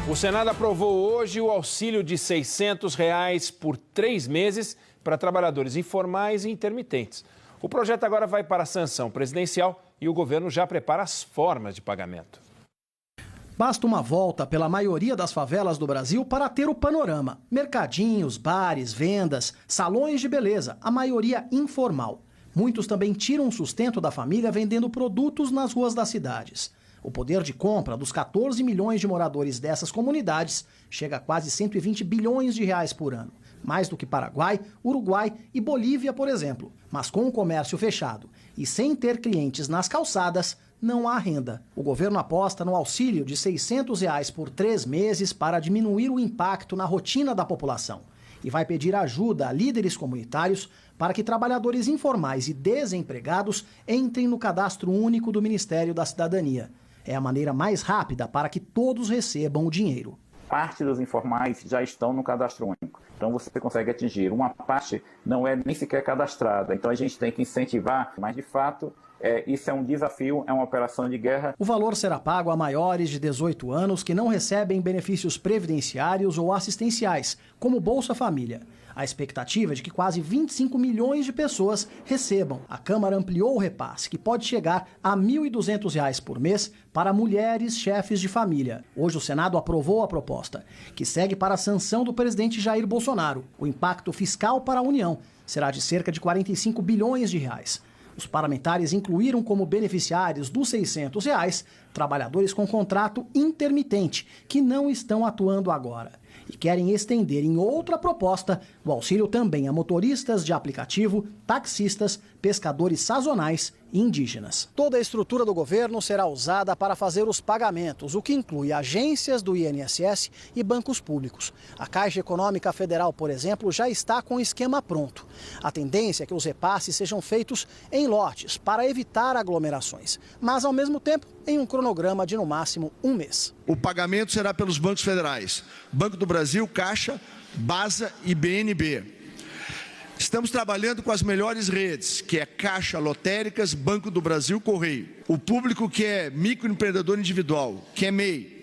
O Senado aprovou hoje o auxílio de R$ 600 por 3 meses para trabalhadores informais e intermitentes. O projeto agora vai para a sanção presidencial e o governo já prepara as formas de pagamento. Basta uma volta pela maioria das favelas do Brasil para ter o panorama. Mercadinhos, bares, vendas, salões de beleza, a maioria informal. Muitos também tiram o sustento da família vendendo produtos nas ruas das cidades. O poder de compra dos 14 milhões de moradores dessas comunidades chega a quase 120 bilhões de reais por ano. Mais do que Paraguai, Uruguai e Bolívia, por exemplo. Mas com o comércio fechado e sem ter clientes nas calçadas, não há renda. O governo aposta no auxílio de R$ 600 por 3 meses para diminuir o impacto na rotina da população. E vai pedir ajuda a líderes comunitários para que trabalhadores informais e desempregados entrem no cadastro único do Ministério da Cidadania. É a maneira mais rápida para que todos recebam o dinheiro. Parte dos informais já estão no cadastro único. Então você consegue atingir. Uma parte não é nem sequer cadastrada. Então a gente tem que incentivar, mas de fato isso é um desafio, é uma operação de guerra. O valor será pago a maiores de 18 anos que não recebem benefícios previdenciários ou assistenciais, como Bolsa Família. A expectativa é de que quase 25 milhões de pessoas recebam. A Câmara ampliou o repasse, que pode chegar a R$ 1.200 por mês para mulheres chefes de família. Hoje o Senado aprovou a proposta, que segue para a sanção do presidente Jair Bolsonaro. O impacto fiscal para a União será de cerca de 45 bilhões de reais. Os parlamentares incluíram como beneficiários dos R$ 600 trabalhadores com contrato intermitente, que não estão atuando agora. E querem estender em outra proposta o auxílio também a motoristas de aplicativo, taxistas, pescadores sazonais e indígenas. Toda a estrutura do governo será usada para fazer os pagamentos, o que inclui agências do INSS e bancos públicos. A Caixa Econômica Federal, por exemplo, já está com o esquema pronto. A tendência é que os repasses sejam feitos em lotes para evitar aglomerações, mas ao mesmo tempo em um cronograma de no máximo um mês. O pagamento será pelos bancos federais, Banco do Brasil, Caixa, Basa e BNB. Estamos trabalhando com as melhores redes, que é Caixa, Lotéricas, Banco do Brasil, Correio. O público que é microempreendedor individual, que é MEI.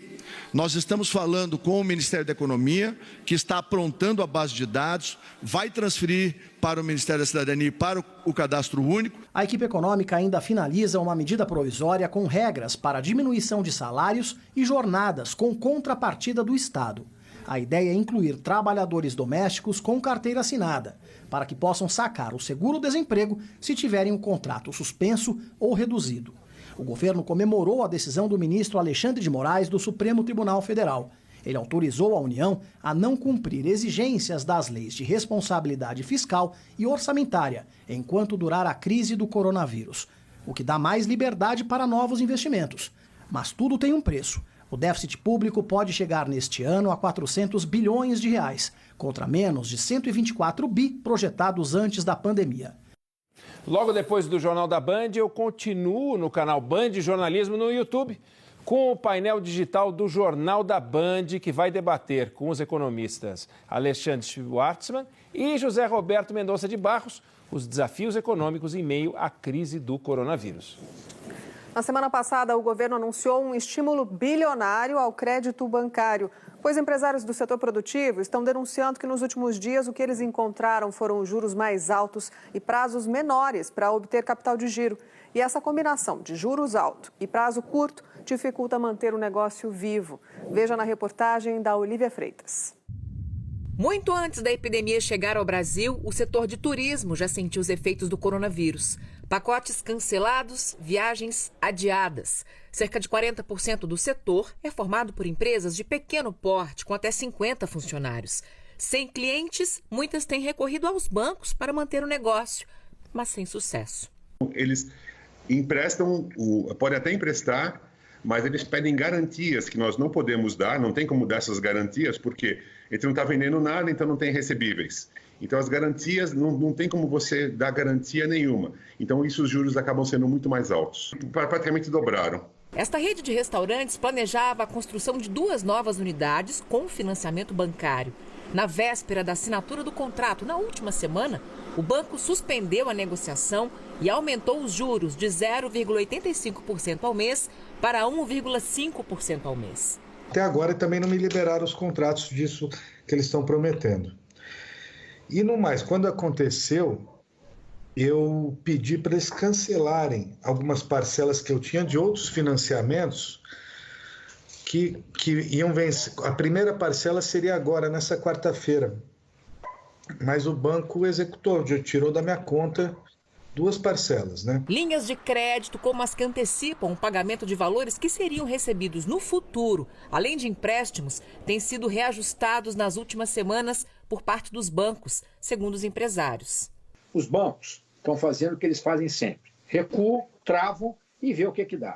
Nós estamos falando com o Ministério da Economia, que está aprontando a base de dados, vai transferir para o Ministério da Cidadania e para o Cadastro Único. A equipe econômica ainda finaliza uma medida provisória com regras para diminuição de salários e jornadas com contrapartida do Estado. A ideia é incluir trabalhadores domésticos com carteira assinada, para que possam sacar o seguro-desemprego se tiverem o contrato suspenso ou reduzido. O governo comemorou a decisão do ministro Alexandre de Moraes do Supremo Tribunal Federal. Ele autorizou a União a não cumprir exigências das leis de responsabilidade fiscal e orçamentária enquanto durar a crise do coronavírus, o que dá mais liberdade para novos investimentos. Mas tudo tem um preço. O déficit público pode chegar neste ano a 400 bilhões de reais, contra menos de 124 bi projetados antes da pandemia. Logo depois do Jornal da Band, eu continuo no canal Band Jornalismo no YouTube, com o painel digital do Jornal da Band, que vai debater com os economistas Alexandre Schwartzman e José Roberto Mendonça de Barros os desafios econômicos em meio à crise do coronavírus. Na semana passada, o governo anunciou um estímulo bilionário ao crédito bancário, pois empresários do setor produtivo estão denunciando que nos últimos dias o que eles encontraram foram juros mais altos e prazos menores para obter capital de giro. E essa combinação de juros altos e prazo curto dificulta manter o negócio vivo. Veja na reportagem da Olívia Freitas. Muito antes da epidemia chegar ao Brasil, o setor de turismo já sentiu os efeitos do coronavírus. Pacotes cancelados, viagens adiadas. Cerca de 40% do setor é formado por empresas de pequeno porte, com até 50 funcionários. Sem clientes, muitas têm recorrido aos bancos para manter o negócio, mas sem sucesso. Eles emprestam, podem até emprestar, mas eles pedem garantias que nós não podemos dar, não tem como dar essas garantias, porque a gente não está vendendo nada, então não tem recebíveis. Então as garantias, não tem como você dar garantia nenhuma. Então isso, os juros acabam sendo muito mais altos. Praticamente dobraram. Esta rede de restaurantes planejava a construção de 2 novas unidades com financiamento bancário. Na véspera da assinatura do contrato, na última semana, o banco suspendeu a negociação e aumentou os juros de 0,85% ao mês para 1,5% ao mês. Até agora também não me liberaram os contratos disso que eles estão prometendo. E no mais, quando aconteceu, eu pedi para eles cancelarem algumas parcelas que eu tinha de outros financiamentos que iam vencer. A primeira parcela seria agora, nessa quarta-feira. Mas o banco executou, tirou da minha conta 2 parcelas, né? Linhas de crédito como as que antecipam o pagamento de valores que seriam recebidos no futuro, além de empréstimos, têm sido reajustados nas últimas semanas por parte dos bancos, segundo os empresários. Os bancos estão fazendo o que eles fazem sempre. Recuam, travam e vê o que dá.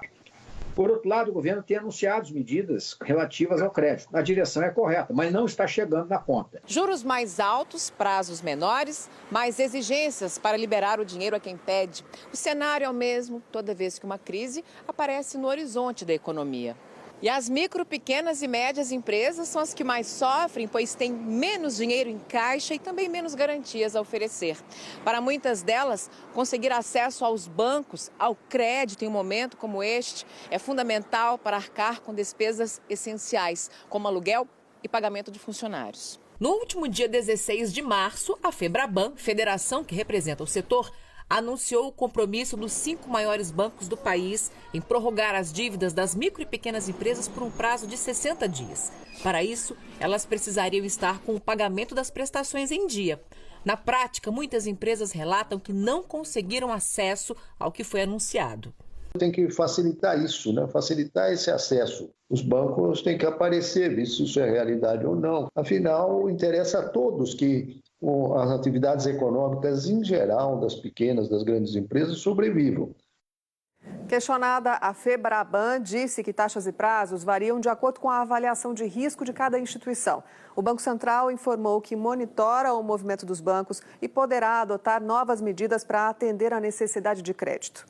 Por outro lado, o governo tem anunciado medidas relativas ao crédito. A direção é correta, mas não está chegando na conta. Juros mais altos, prazos menores, mais exigências para liberar o dinheiro a quem pede. O cenário é o mesmo toda vez que uma crise aparece no horizonte da economia. E as micro, pequenas e médias empresas são as que mais sofrem, pois têm menos dinheiro em caixa e também menos garantias a oferecer. Para muitas delas, conseguir acesso aos bancos, ao crédito em um momento como este, é fundamental para arcar com despesas essenciais, como aluguel e pagamento de funcionários. No último dia 16 de março, a Febraban, federação que representa o setor, anunciou o compromisso dos 5 maiores bancos do país em prorrogar as dívidas das micro e pequenas empresas por um prazo de 60 dias. Para isso, elas precisariam estar com o pagamento das prestações em dia. Na prática, muitas empresas relatam que não conseguiram acesso ao que foi anunciado. Tem que facilitar isso, né? Facilitar esse acesso. Os bancos têm que aparecer, ver se isso é realidade ou não. Afinal, interessa a todos que as atividades econômicas em geral, das pequenas, das grandes empresas, sobrevivam. Questionada, a Febraban disse que taxas e prazos variam de acordo com a avaliação de risco de cada instituição. O Banco Central informou que monitora o movimento dos bancos e poderá adotar novas medidas para atender à necessidade de crédito.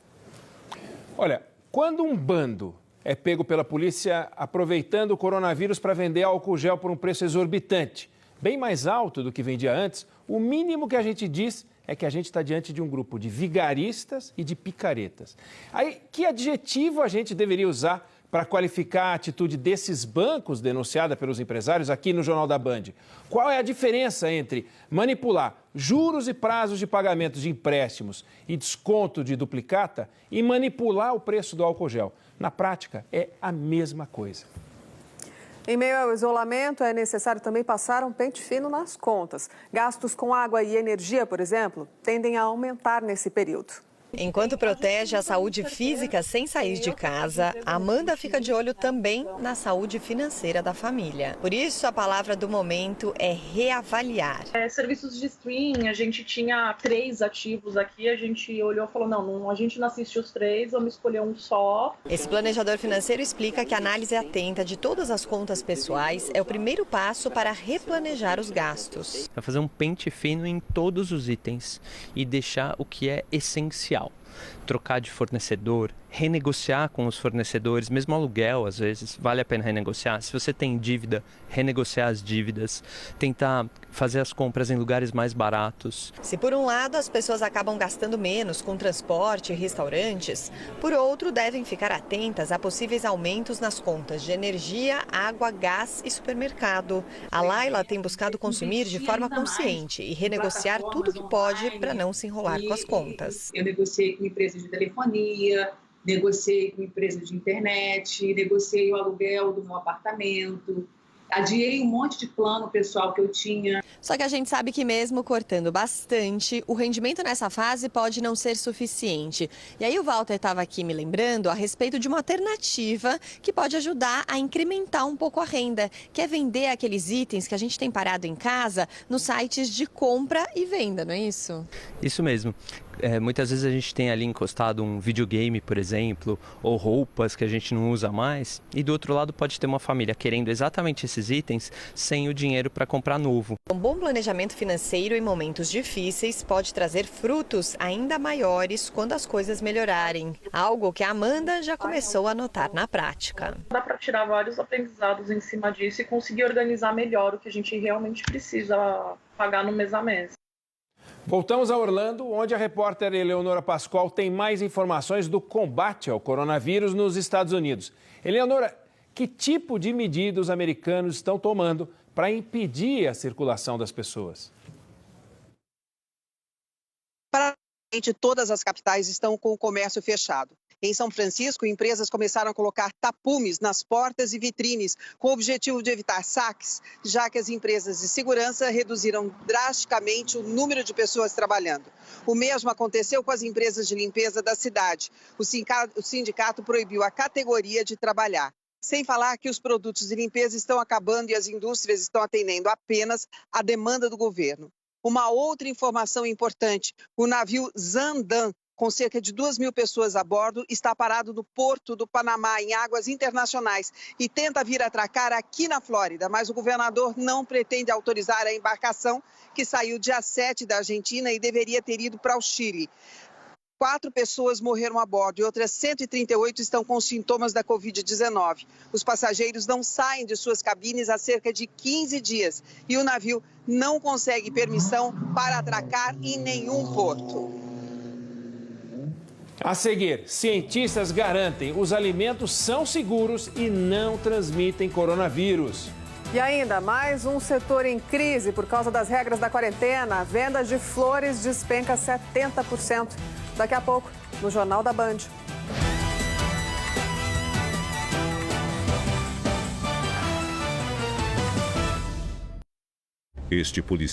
Olha, quando um bando é pego pela polícia aproveitando o coronavírus para vender álcool gel por um preço exorbitante, bem mais alto do que vendia antes, o mínimo que a gente diz é que a gente está diante de um grupo de vigaristas e de picaretas. Aí, que adjetivo a gente deveria usar para qualificar a atitude desses bancos denunciada pelos empresários aqui no Jornal da Band? Qual é a diferença entre manipular juros e prazos de pagamento de empréstimos e desconto de duplicata e manipular o preço do álcool gel? Na prática, é a mesma coisa. Em meio ao isolamento, é necessário também passar um pente fino nas contas. Gastos com água e energia, por exemplo, tendem a aumentar nesse período. Enquanto protege a saúde física sem sair de casa, Amanda fica de olho também na saúde financeira da família. Por isso, a palavra do momento é reavaliar. Serviços de streaming, a gente tinha 3 ativos aqui, a gente olhou e falou, não, a gente não assiste os 3, vamos escolher um só. Esse planejador financeiro explica que a análise atenta de todas as contas pessoais é o primeiro passo para replanejar os gastos. É fazer um pente fino em todos os itens e deixar o que é essencial. Trocar de fornecedor, renegociar com os fornecedores, mesmo aluguel, às vezes, vale a pena renegociar. Se você tem dívida, renegociar as dívidas, tentar fazer as compras em lugares mais baratos. Se por um lado as pessoas acabam gastando menos com transporte e restaurantes, por outro devem ficar atentas a possíveis aumentos nas contas de energia, água, gás e supermercado. A Laila tem buscado consumir de forma consciente e renegociar tudo que pode para não se enrolar com as contas. Eu negociei com empresa de telefonia, negociei com empresa de internet, negociei o aluguel do meu apartamento, adiei um monte de plano pessoal que eu tinha. Só que a gente sabe que mesmo cortando bastante, o rendimento nessa fase pode não ser suficiente. E aí o Walter estava aqui me lembrando a respeito de uma alternativa que pode ajudar a incrementar um pouco a renda, que é vender aqueles itens que a gente tem parado em casa nos sites de compra e venda, não é isso? Isso mesmo. Muitas vezes a gente tem ali encostado um videogame, por exemplo, ou roupas que a gente não usa mais, e do outro lado pode ter uma família querendo exatamente esses itens sem o dinheiro para comprar novo. Um bom planejamento financeiro em momentos difíceis pode trazer frutos ainda maiores quando as coisas melhorarem, algo que a Amanda já começou a notar na prática. Dá para tirar vários aprendizados em cima disso e conseguir organizar melhor o que a gente realmente precisa pagar no mês a mês. Voltamos a Orlando, onde a repórter Eleonora Pascoal tem mais informações do combate ao coronavírus nos Estados Unidos. Eleonora, Que tipo de medida os americanos estão tomando para impedir a circulação das pessoas? Praticamente todas as capitais estão com o comércio fechado. Em São Francisco, empresas começaram a colocar tapumes nas portas e vitrines, com o objetivo de evitar saques, já que as empresas de segurança reduziram drasticamente o número de pessoas trabalhando. O mesmo aconteceu com as empresas de limpeza da cidade. O sindicato proibiu a categoria de trabalhar. Sem falar que os produtos de limpeza estão acabando e as indústrias estão atendendo apenas à demanda do governo. Uma outra informação importante: o navio Zandan, com cerca de 2.000 pessoas a bordo, está parado no porto do Panamá, em águas internacionais, e tenta vir atracar aqui na Flórida, mas o governador não pretende autorizar a embarcação, que saiu dia 7 da Argentina e deveria ter ido para o Chile. 4 pessoas morreram a bordo e outras 138 estão com sintomas da Covid-19. Os passageiros não saem de suas cabines há cerca de 15 dias e o navio não consegue permissão para atracar em nenhum porto. A seguir, cientistas garantem os alimentos são seguros e não transmitem coronavírus. E ainda, mais um setor em crise por causa das regras da quarentena. A venda de flores despenca 70%. Daqui a pouco, no Jornal da Band. Este policial